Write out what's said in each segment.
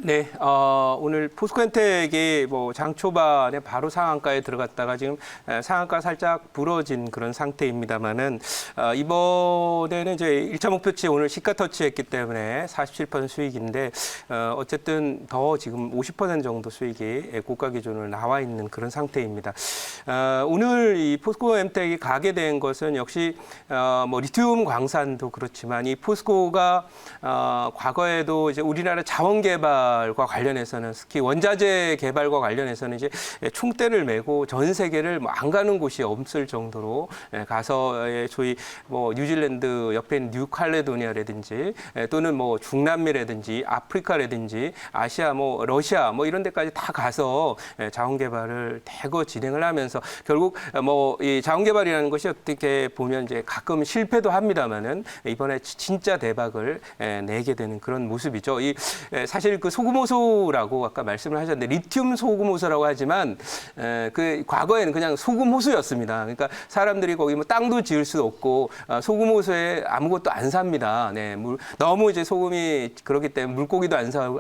네, 오늘 포스코엔텍이 장 초반에 바로 상한가에 들어갔다가 지금 상한가 살짝 부러진 그런 상태입니다만은 이번에는 이제 1차 목표치 오늘 시가 터치했기 때문에 47% 수익인데 어쨌든 더 지금 50% 정도 수익이 고가 기준으로 나와 있는 그런 상태입니다. 오늘 이 포스코엔텍이 가게 된 것은 역시 리튬 광산도 그렇지만 이 포스코가 과거에도 이제 우리나라 자원 개발과 관련해서는 특히 원자재 개발과 관련해서는 이제 총대를 메고 전 세계를 안 가는 곳이 없을 정도로 가서 소위 뉴질랜드 옆에 있는 뉴칼레도니아라든지 또는 중남미라든지 아프리카라든지 아시아 러시아 이런 데까지 다 가서 자원 개발을 대거 진행을 하면서 결국 이 자원 개발이라는 것이 어떻게 보면 이제 가끔 실패도 합니다만은 이번에 진짜 대박을 내게 되는 그런 모습이죠. 사실 그 소금호수라고 아까 말씀을 하셨는데 리튬 소금호수라고 하지만 그 과거에는 그냥 소금호수였습니다. 그러니까 사람들이 거기 땅도 지을 수 없고 소금호수에 아무것도 안 삽니다. 네, 너무 이제 소금이 그렇기 때문에 물고기도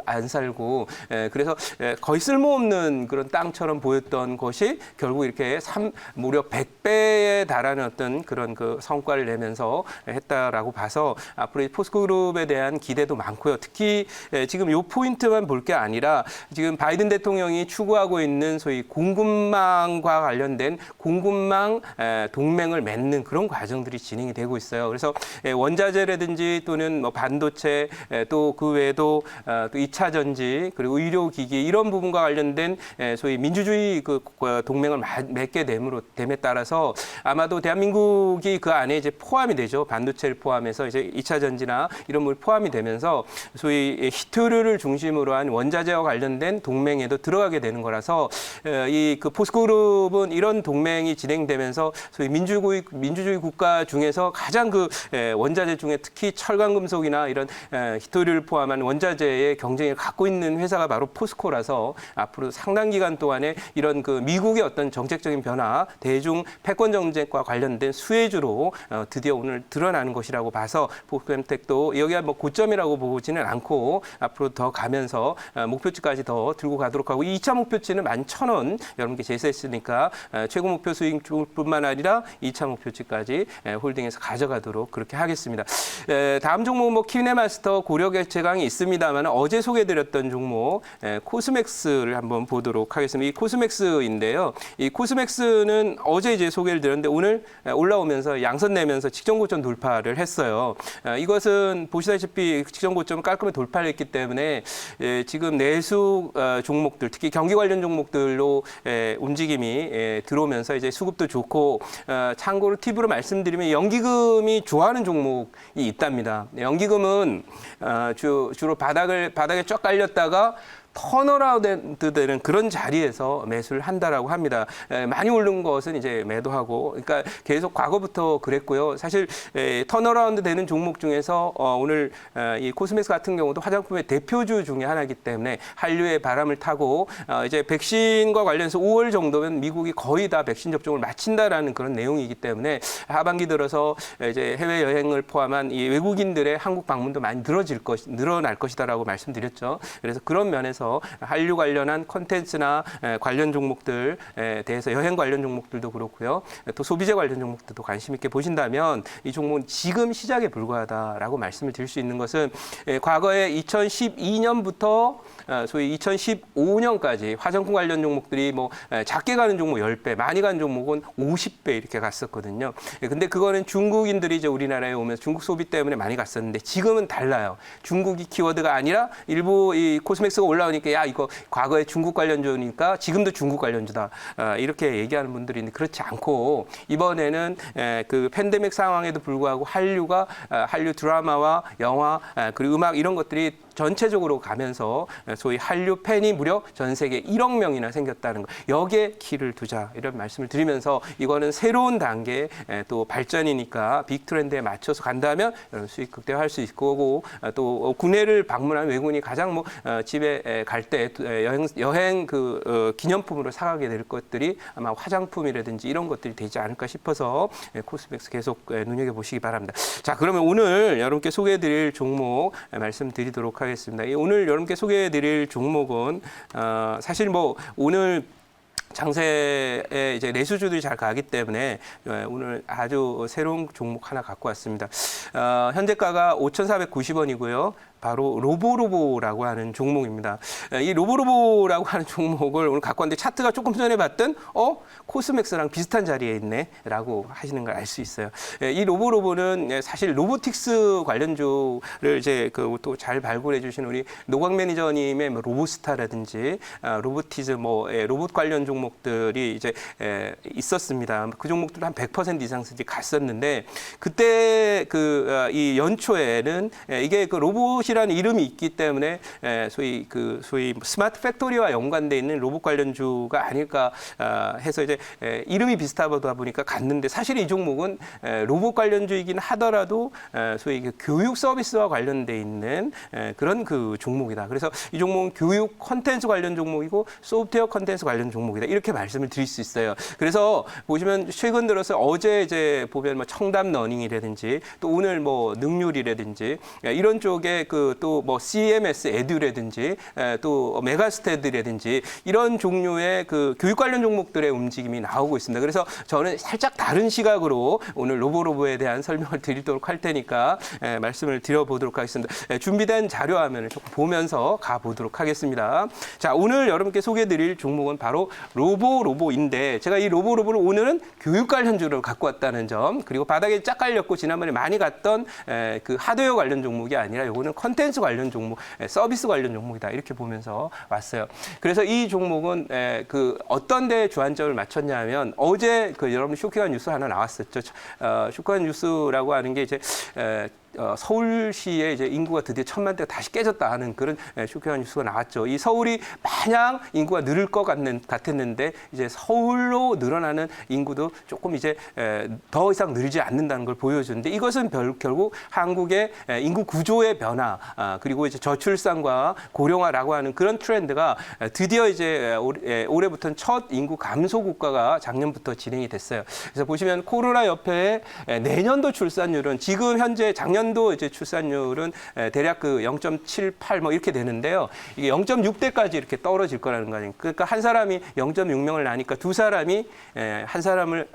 안 살고 그래서 거의 쓸모없는 그런 땅처럼 보였던 것이 결국 이렇게 무려 100배에 달하는 어떤 그런 그 성과를 내면서 했다라고 봐서 앞으로 포스코그룹에 대한 기대도 많고요. 특히 지금 요 포인트만 볼 게 아니라 지금 바이든 대통령이 추구하고 있는 소위 공급망과 관련된 공급망 동맹을 맺는 그런 과정들이 진행이 되고 있어요. 그래서 원자재라든지 또는 반도체 또 그 외에도 또 2차 전지 그리고 의료기기 이런 부분과 관련된 소위 민주주의 그 동맹을 맺게 됨에 따라서 아마도 대한민국이 그 안에 이제 포함이 되죠. 반도체를 포함해서 이제 2차 전지나 이런 물 포함이 되면서 소위 히토류를 중심으로 한 원자재와 관련된 동맹에도 들어가게 되는 거라서 이 그 포스코그룹은 이런 동맹이 진행되면서 소위 민주주의 국가 중에서 가장 그 원자재 중에 특히 철강금속이나 이런 히토류를 포함한 원자재의 경쟁을 갖고 있는 회사가 바로 포스코라서 앞으로 상당 기간 동안에 이런 그 미국의 어떤 정책적인 변화, 대중 패권 정책과 관련된 수혜주로 드디어 오늘 드러나는 것이라고 봐서 포스코엔텍도 여기가 고점이라고 보지는 않고 앞으로 더 가면서 목표치까지 더 들고 가도록 하고 2차 목표치는 11,000원 여러분께 제시했으니까 최고 목표 수익뿐만 아니라 2차 목표치까지 홀딩해서 가져가도록 그렇게 하겠습니다. 다음 종목 키네마스터 고려결제강이 있습니다만 어제 소개해드렸던 종목 코스맥스를 한번 보도록 하겠습니다. 이 코스맥스인데요. 이 코스맥스는 어제 이제 소개를 드렸는데 오늘 올라오면서 양선 내면서 직전 고점 돌파를 했어요. 이것은 보시다시피 직전 고점을 깔끔히 돌파했기 때문에 지금 내수 종목들 특히 경기 관련 종목들로 움직임이 들어오면서 이제 수급도 좋고 참고로 팁으로 말씀드리면 연기금이 좋아하는 종목이 있답니다. 연기금은 주로 바닥에 쫙 깔렸다가 턴어라운드 되는 그런 자리에서 매수를 한다라고 합니다. 많이 오른 것은 이제 매도하고, 그러니까 계속 과거부터 그랬고요. 사실 턴어라운드 되는 종목 중에서 오늘 이 코스메스 같은 경우도 화장품의 대표주 중에 하나이기 때문에 한류의 바람을 타고 이제 백신과 관련해서 5월 정도면 미국이 거의 다 백신 접종을 마친다라는 그런 내용이기 때문에 하반기 들어서 이제 해외 여행을 포함한 이 외국인들의 한국 방문도 많이 늘어날 것이다라고 말씀드렸죠. 그래서 그런 면에서 한류 관련한 콘텐츠나 관련 종목들에 대해서 여행 관련 종목들도 그렇고요. 또 소비재 관련 종목들도 관심 있게 보신다면 이 종목은 지금 시작에 불과하다라고 말씀을 드릴 수 있는 것은 과거에 2012년부터 소위 2015년까지 화장품 관련 종목들이 작게 가는 종목 10배, 많이 가는 종목은 50배 이렇게 갔었거든요. 근데 그거는 중국인들이 이제 우리나라에 오면서 중국 소비 때문에 많이 갔었는데 지금은 달라요. 중국이 키워드가 아니라 일부 이 코스맥스가 올라오니까 야 이거 과거에 중국 관련주니까 지금도 중국 관련주다 이렇게 얘기하는 분들이 있는데 그렇지 않고 이번에는 그 팬데믹 상황에도 불구하고 한류 드라마와 영화 그리고 음악 이런 것들이 전체적으로 가면서 소위 한류 팬이 무려 전 세계 1억 명이나 생겼다는 거. 여기에 키를 두자 이런 말씀을 드리면서 이거는 새로운 단계의 또 발전이니까 빅 트렌드에 맞춰서 간다면 수익 극대화할 수 있고 또 국내를 방문한 외국인이 가장 집에 갈 때 여행 그 기념품으로 사가게 될 것들이 아마 화장품이라든지 이런 것들이 되지 않을까 싶어서 코스맥스 계속 눈여겨보시기 바랍니다. 자, 그러면 오늘 여러분께 소개해드릴 종목 말씀드리도록 하겠습니다. 하겠습니다. 오늘 여러분께 소개해드릴 종목은 사실 뭐 오늘 장세에 이제 내수주들이 잘 가기 때문에 오늘 아주 새로운 종목 하나 갖고 왔습니다. 현재가가 5,490원이고요. 바로 로보로보라고 하는 종목입니다. 이 로보로보라고 하는 종목을 오늘 갖고 왔는데 차트가 조금 전에 봤던 코스맥스랑 비슷한 자리에 있네 라고 하시는 걸 알 수 있어요. 이 로보로보는 사실 로보틱스 관련주를 이제 또 잘 발굴해 주신 우리 노광 매니저님의 뭐 로보스타라든지 로보티즈 로봇 관련 종목들이 이제 있었습니다. 그 종목들 한 100% 이상씩 갔었는데 그때 이 연초에는 이게 그 로봇이라는 이름이 있기 때문에 소위 스마트 팩토리와 연관돼 있는 로봇 관련주가 아닐까 해서 이제 이름이 비슷하다 보니까 갔는데 사실 이 종목은 로봇 관련주이긴 하더라도 소위 교육 서비스와 관련돼 있는 그런 그 종목이다. 그래서 이 종목은 교육 콘텐츠 관련 종목이고 소프트웨어 콘텐츠 관련 종목이다. 이렇게 말씀을 드릴 수 있어요. 그래서 보시면 최근 들어서 어제 이제 보면 뭐 청담 러닝이라든지 또 오늘 뭐 능률이라든지 이런 쪽에 또 뭐 CMS 에듀라든지 또 메가스테드라든지 이런 종류의 그 교육 관련 종목들의 움직임이 나오고 있습니다. 그래서 저는 살짝 다른 시각으로 오늘 로보로보에 대한 설명을 드리도록 할 테니까 말씀을 드려보도록 하겠습니다. 준비된 자료 화면을 조금 보면서 가보도록 하겠습니다. 자, 오늘 여러분께 소개해드릴 종목은 바로 로보로보인데 제가 이 로보로보를 오늘은 교육 관련주로 갖고 왔다는 점, 그리고 바닥에 쫙 깔렸고 지난번에 많이 갔던 그 하드웨어 관련 종목이 아니라 요거는 컨텐츠 관련 종목, 서비스 관련 종목이다. 이렇게 보면서 왔어요. 그래서 이 종목은 어떤 데에 주안점을 맞췄냐면 어제 여러분 쇼킹한 뉴스 하나 나왔었죠. 쇼킹한 뉴스라고 하는 게 이제 서울시에 이제 인구가 드디어 1,000만 대가 다시 깨졌다 하는 그런 쇼킹한 뉴스가 나왔죠. 이 서울이 마냥 인구가 늘을 것 같았는데 이제 서울로 늘어나는 인구도 조금 이제 더 이상 늘지 않는다는 걸 보여주는데 이것은 결국 한국의 인구 구조의 변화 그리고 이제 저출산과 고령화라고 하는 그런 트렌드가 드디어 이제 올해부터는 첫 인구 감소 국가가 작년부터 진행이 됐어요. 그래서 보시면 코로나 옆에 내년도 출산율은 지금 현재 작년도 이제 출산율은 대략 0.78 뭐 이렇게 되는데요. 이게 0.6대까지 이렇게 떨어질 거라는 거 아닙니까? 그러니까 한 사람이 0.6명을 낳으니까 두 사람이 한 사람을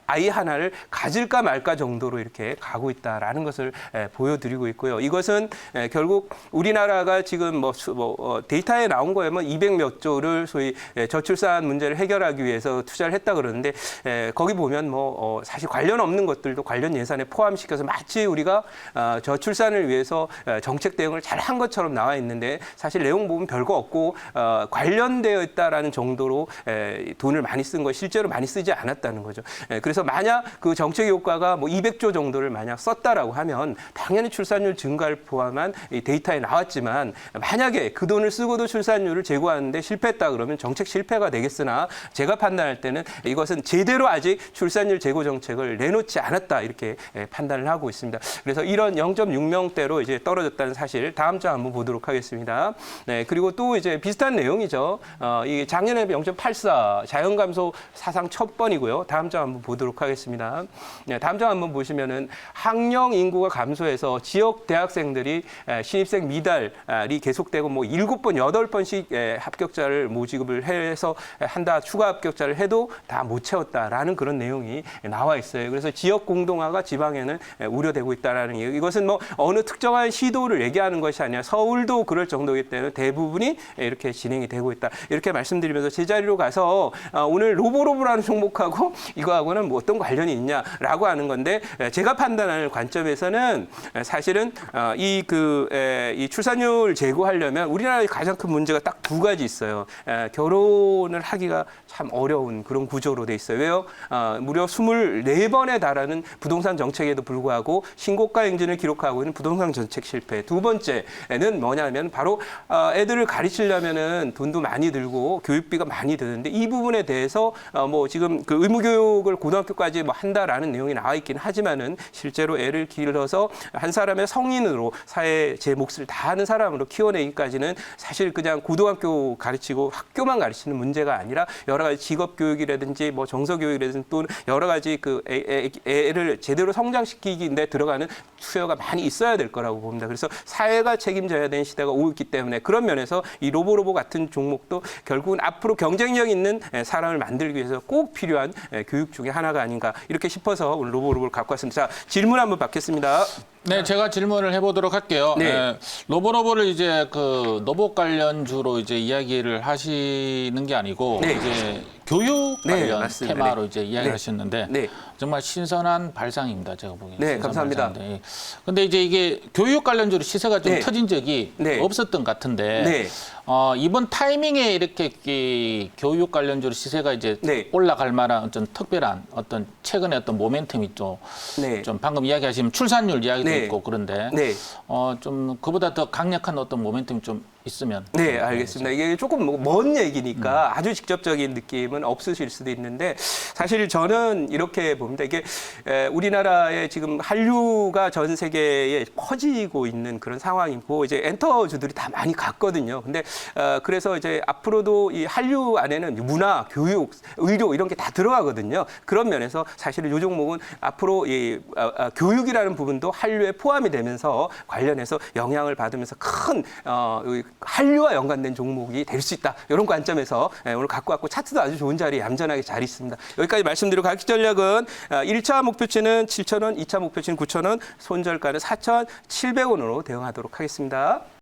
아이 하나를 가질까 말까 정도로 이렇게 가고 있다라는 것을 보여드리고 있고요. 이것은 결국 우리나라가 지금 데이터에 나온 거에 200몇 조를 소위 저출산 문제를 해결하기 위해서 투자를 했다 그러는데 거기 보면 사실 관련 없는 것들도 관련 예산에 포함시켜서 마치 우리가 저출산을 위해서 정책 대응을 잘 한 것처럼 나와 있는데 사실 내용 보면 별거 없고 관련되어 있다라는 정도로 돈을 많이 쓴 거 실제로 많이 쓰지 않았다는 거죠. 그래서 만약 그 정책 효과가 200조 정도를 만약 썼다라고 하면 당연히 출산율 증가를 포함한 이 데이터에 나왔지만 만약에 그 돈을 쓰고도 출산율을 제고하는데 실패했다 그러면 정책 실패가 되겠으나 제가 판단할 때는 이것은 제대로 아직 출산율 제고 정책을 내놓지 않았다 이렇게 판단을 하고 있습니다. 그래서 이런 0.6명대로 이제 떨어졌다는 사실 다음 장 한번 보도록 하겠습니다. 네, 그리고 또 이제 비슷한 내용이죠. 이게 작년에 0.84 자연 감소 사상 첫 번이고요. 다음 장 한번 보도록 하겠습니다. 네, 다음 장 한번 보시면은 학령 인구가 감소해서 지역 대학생들이 신입생 미달이 계속되고 7번, 8번씩 합격자를 모집을 해서 한다. 추가 합격자를 해도 다 못 채웠다라는 그런 내용이 나와 있어요. 그래서 지역 공동화가 지방에는 우려되고 있다라는 얘기. 이것은 어느 특정한 시도를 얘기하는 것이 아니라 서울도 그럴 정도이기 때문에 대부분이 이렇게 진행이 되고 있다. 이렇게 말씀드리면서 제자리로 가서 오늘 로보로보라는 종목하고 이거하고는 어떤 관련이 있냐라고 하는 건데 제가 판단하는 관점에서는 사실은 이 출산율 제고하려면 우리나라의 가장 큰 문제가 딱 두 가지 있어요. 결혼을 하기가 참 어려운 그런 구조로 돼 있어요. 왜요? 무려 24번에 달하는 부동산 정책에도 불구하고 신고가 행진을 기록하고 있는 부동산 정책 실패. 두 번째는 뭐냐면 바로 애들을 가르치려면은 돈도 많이 들고 교육비가 많이 드는데 이 부분에 대해서 지금 그 의무교육을 고등학교 고등학교까지 뭐 한다라는 내용이 나와 있긴 하지만은 실제로 애를 길러서 한 사람의 성인으로 사회에 제 몫을 다하는 사람으로 키워내기까지는 사실 그냥 고등학교 가르치고 학교만 가르치는 문제가 아니라 여러 가지 직업 교육이라든지 뭐 정서 교육이라든지 또 여러 가지 그 애를 제대로 성장시키기인데 들어가는 수요가 많이 있어야 될 거라고 봅니다. 그래서 사회가 책임져야 되는 시대가 오고 있기 때문에 그런 면에서 이 로보로보 같은 종목도 결국은 앞으로 경쟁력 있는 사람을 만들기 위해서 꼭 필요한 교육 중에 하나가 아닌가 이렇게 싶어서 오늘 로보로보를 갖고 왔습니다. 자, 질문 한번 받겠습니다. 네, 제가 질문을 해보도록 할게요. 네. 로보로보를 이제 그 로봇 관련주로 이제 이야기를 하시는 게 아니고 네. 이제 교육 네, 관련 맞습니다. 테마로 네. 이제 이야기를 네. 하셨는데 네. 정말 신선한 발상입니다. 제가 보기에는. 네, 신선한 감사합니다. 발상인데. 근데 이제 이게 교육 관련주로 시세가 좀 네. 터진 적이 네. 없었던 것 같은데 네. 이번 타이밍에 이렇게 이 교육 관련주로 시세가 이제 네. 올라갈 만한 어떤 특별한 어떤 최근에 어떤 모멘텀이 좀 네. 방금 이야기하시면 출산율 이야기도 네. 있고 그런데 네. 좀 그보다 더 강력한 어떤 모멘텀이 좀 있으면. 네, 알겠습니다. 이게 조금 먼 얘기니까 아주 직접적인 느낌은 없으실 수도 있는데 사실 저는 이렇게 봅니다. 이게 우리나라의 지금 한류가 전 세계에 퍼지고 있는 그런 상황이고 이제 엔터주들이 다 많이 갔거든요. 근데 그래서 이제 앞으로도 이 한류 안에는 문화, 교육, 의료 이런 게 다 들어가거든요. 그런 면에서 사실 이 종목은 앞으로 이 교육이라는 부분도 한류에 포함이 되면서 관련해서 영향을 받으면서 큰 한류와 연관된 종목이 될 수 있다. 이런 관점에서 오늘 갖고 왔고 차트도 아주 좋은 자리에 얌전하게 잘 있습니다. 여기까지 말씀드리고 가격 전략은 1차 목표치는 7,000원, 2차 목표치는 9,000원, 손절가는 4,700원으로 대응하도록 하겠습니다.